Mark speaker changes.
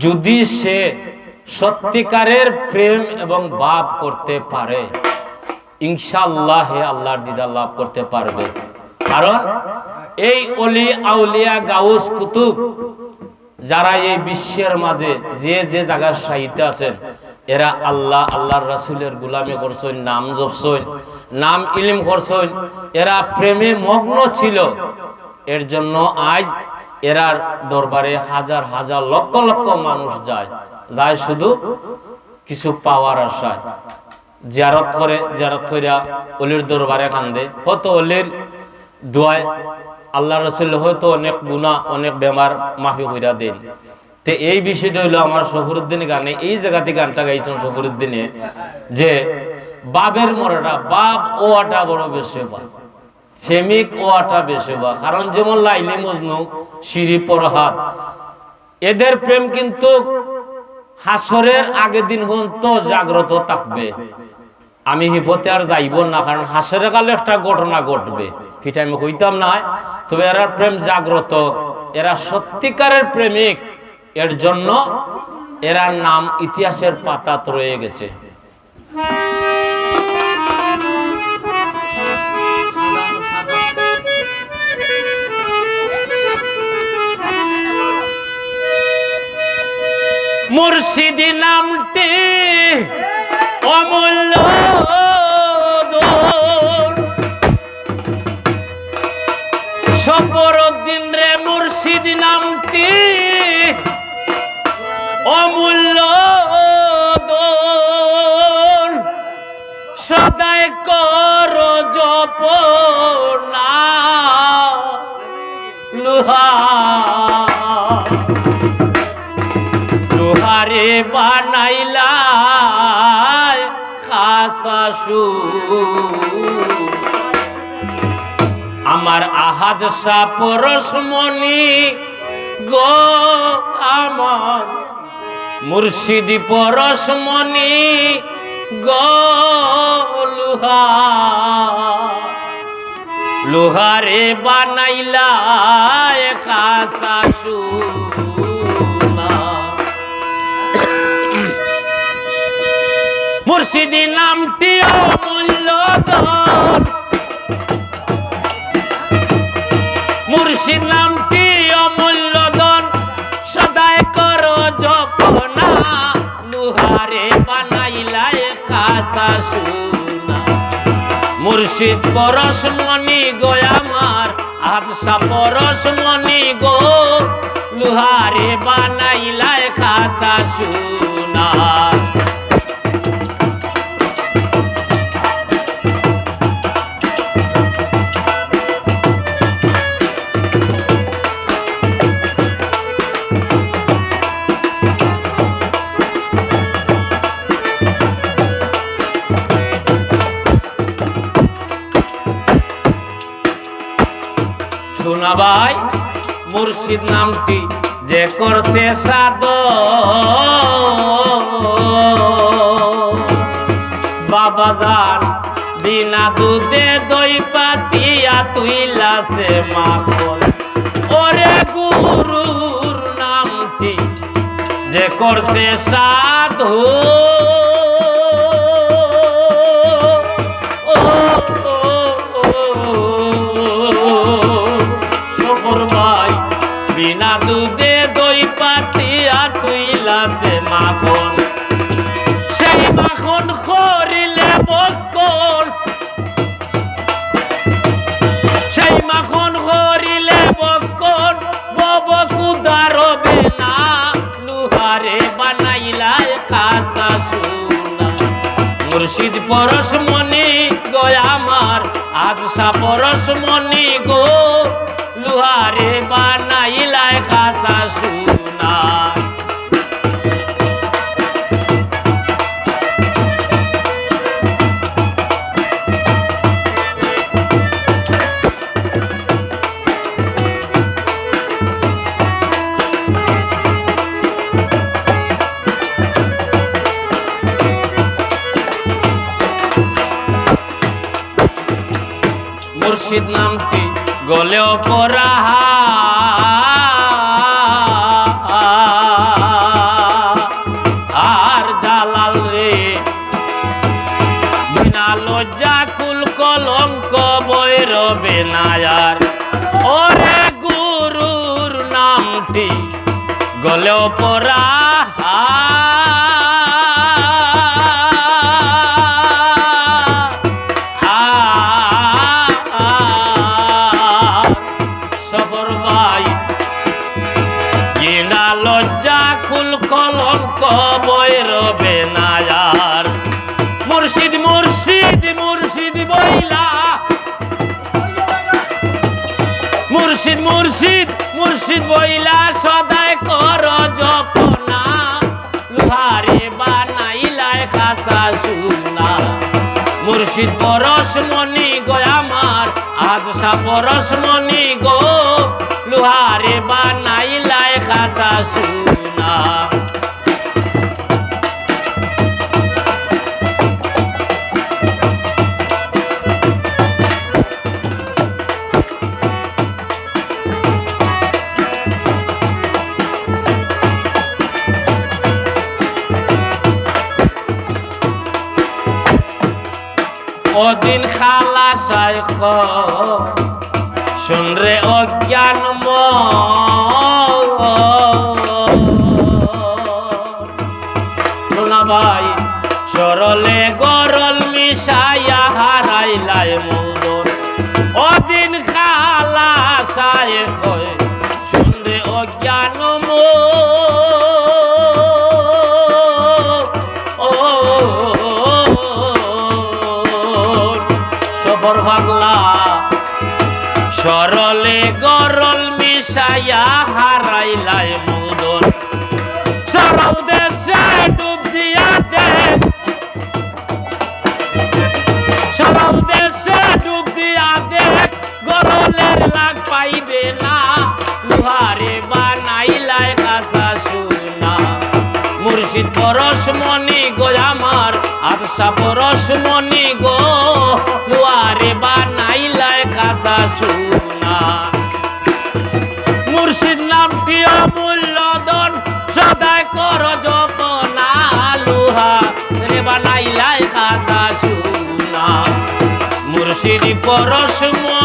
Speaker 1: যদি সে সত্যিকারের প্রেম এবং ভাব করতে পারে ইনশাআল্লাহ হে আল্লাহর দিদার লাভ করতে পারবে। কারণ এই ওলি আউলিয়া গাউস কুতুব যারা এই বিশ্বের মাঝে যে যে জায়গার সাহিত্য আছেন এরা আল্লাহ আল্লাহর রাসূলের গোলামি করছেন, নাম জপছেন, নাম ইলম করছেন, এরা প্রেমে মগ্ন ছিল। এর জন্য আজ এরার দরবারে হাজার হাজার লক্ষ লক্ষ মানুষ যায় শুধু কিছু পাওয়ার আশায়। জিয়ারত কইরা ওলির দরবারে কান্দে, হয়তো ওলির দোয়ায় আল্লাহ রাসূল হয়তো অনেক গুনাহ অনেক বেমার মাফি কইরা দেন। তে এই বিষয়টা হলো আমার শফিউদ্দিন গানে এই জায়গাতে গানটা গাইছেন শফিউদ্দিনে যে বাবের মরাটা বাপ ও আটা বড় বেশি বা ফেমিক ও আটা বেশি বা। কারণ যেমন লাইলি মজনু শিরি পরহাত এদের প্রেম কিন্তু হাসরের আগের দিন পর্যন্ত জাগ্রত থাকবে। আমি হিপতে আর যাইব না, কারণ হাসরে কালে একটা ঘটনা ঘটবে, সেটা আমি কইতাম না। তবে এরা প্রেম জাগ্রত, এরা সত্যিকারের প্রেমিক। এর জন্য এরার নাম ইতিহাসের পাতাত রয়ে গেছে। মুর্শিদি নামটি অমূল্য সফরউদ্দিন রে, মুর্শিদি নামটি অমূল্য সদাই কর জপনা লোহারে বানাইলা খাসাসু। আমার আহাদ শাহ পরশমণি গো, আমার মুর্শিদি পরশমণি গো, লোহারে বানাইলা খাসাসু। মুর্শিদি নামটি অমূল্য ধন, মুর্শিদ নামটি অমূল্য ধন সদাই কর জপনা লোহারে বানাইলা খাসা সোনা। মুর্শিদ পরশমণি গো, আমার আদশা পরশমণি গো, লোহারে বানাইলা খাসা সোনা। শোনা ভাই, মুর্শিদ নামটি যে করছে সাদ বাবা জান বিনা দুধে দই পাতিয়া তুইলাছে মাখন। ওরে গুরুর নামটি যে করছে সাধু বিনা দুধে দই পাতিয়া তুইলাছে মাখন। সেই মাখন করিলে বকল, সেই মাখন করিলে বকল ববকুদার হবে না লোহারে বানাইলা খাসা সোনা। মুর্শিদ পরশমণি গো, আমার আদশা পরশমণি গো, লোহারে বানাইলা খাসা সোনা। মুর্শিদ নামটি গলেও পরা না আর। ওরে গুরুর নামটি গলেও পরা সবর ভাই কিনা লজ্জা কুল কলঙ্ক বই রবে না আর। মুর্শিদ মুর্শিদ মুর্শিদ বইলা, মুর্শিদ মুর্শিদ মুর্শিদ বইলা সদাই কর জপনা, লোহারে বানাইলায় খাসা সুনা। মুর্শিদ পরশমণি গো আমার, আদশা পরশমণি গো, লোহারে বানাইলায় খাসা সুনা। ওদিন খালা শাইখ শুন রে অজ্ঞান শোনা ভাই, সরলে গরল মিশাইয়া হারাইলাই মূল। ওদিন খালা শাইখ শুন রে অজ্ঞান পাগলা, সরলে গরল মিশাইয়া হারাইলাই মুদন। সরল দেশে ডুব দিয়া দেখ, সরল দেশে ডুব দিয়া দেখ, গরলের লাগ পাইবে না, লোহারে বানাইলাই খাসা সুনা। মুর্শিদ পরশমণি গো আমার, আদশা পরশমণি গো, লোহারে বানাইলায় খাসা সুনা। মুর্শিদ নামটি অমূল্য ধন, সদাই কর জপনা, লোহারে বানাইলায় খাসা সুনা। মুর্শিদ পরশমণি